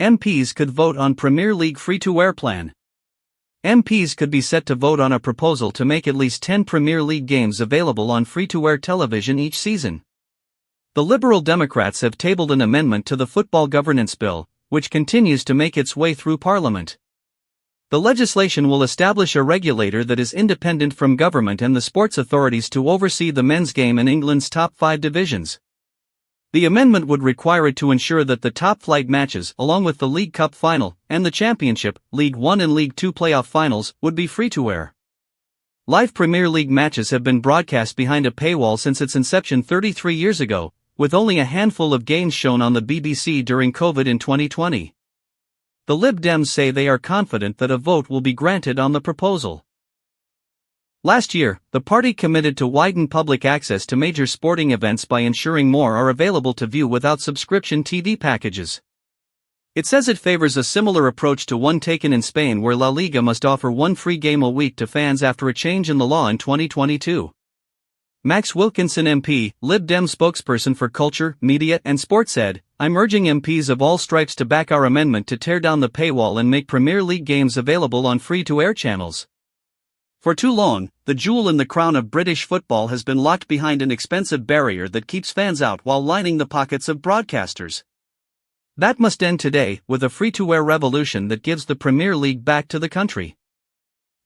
MPs could vote on Premier League free-to-air plan. MPs could be set to vote on a proposal to make at least 10 Premier League games available on free-to-air television each season. The Liberal Democrats have tabled an amendment to the Football Governance Bill, which continues to make its way through Parliament. The legislation will establish a regulator that is independent from government and the sports authorities to oversee the men's game in England's top 5 divisions. The amendment would require it to ensure that the top-flight matches, along with the League Cup final and the Championship, League One and League Two playoff finals, would be free-to-air. Live Premier League matches have been broadcast behind a paywall since its inception 33 years ago, with only a handful of games shown on the BBC during COVID in 2020. The Lib Dems say they are confident that a vote will be granted on the proposal. Last year, the party committed to widen public access to major sporting events by ensuring more are available to view without subscription TV packages. It says it favors a similar approach to one taken in Spain, where La Liga must offer one free game a week to fans after a change in the law in 2022. Max Wilkinson MP, Lib Dem spokesperson for Culture, Media and Sport said, "I'm urging MPs of all stripes to back our amendment to tear down the paywall and make Premier League games available on free-to-air channels. For too long, the jewel in the crown of British football has been locked behind an expensive barrier that keeps fans out while lining the pockets of broadcasters. That must end today, with a free-to-air revolution that gives the Premier League back to the country."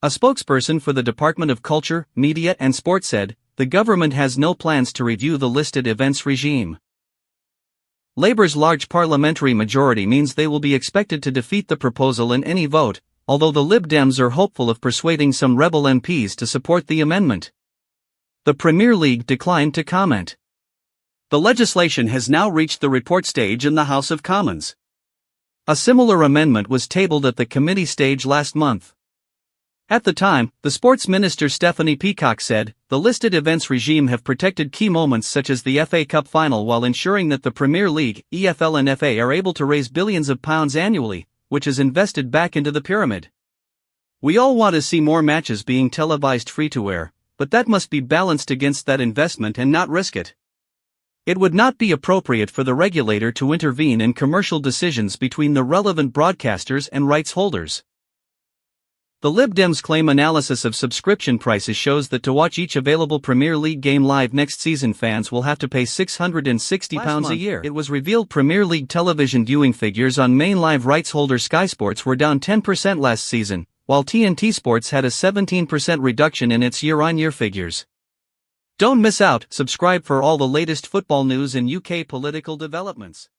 A spokesperson for the Department of Culture, Media and Sport said, "The government has no plans to review the listed events regime." Labour's large parliamentary majority means they will be expected to defeat the proposal in any vote, although the Lib Dems are hopeful of persuading some rebel MPs to support the amendment. The Premier League declined to comment. The legislation has now reached the report stage in the House of Commons. A similar amendment was tabled at the committee stage last month. At the time, the Sports Minister Stephanie Peacock said, "The listed events regime have protected key moments such as the FA Cup final while ensuring that the Premier League, EFL and FA are able to raise billions of pounds annually, which is invested back into the pyramid. We all want to see more matches being televised free-to-air, but that must be balanced against that investment and not risk it. It would not be appropriate for the regulator to intervene in commercial decisions between the relevant broadcasters and rights holders." The Lib Dems claim analysis of subscription prices shows that to watch each available Premier League game live next season, fans will have to pay £660 a year. It was revealed Premier League television viewing figures on main live rights holder Sky Sports were down 10% last season, while TNT Sports had a 17% reduction in its year-on-year figures. Don't miss out. Subscribe for all the latest football news and UK political developments.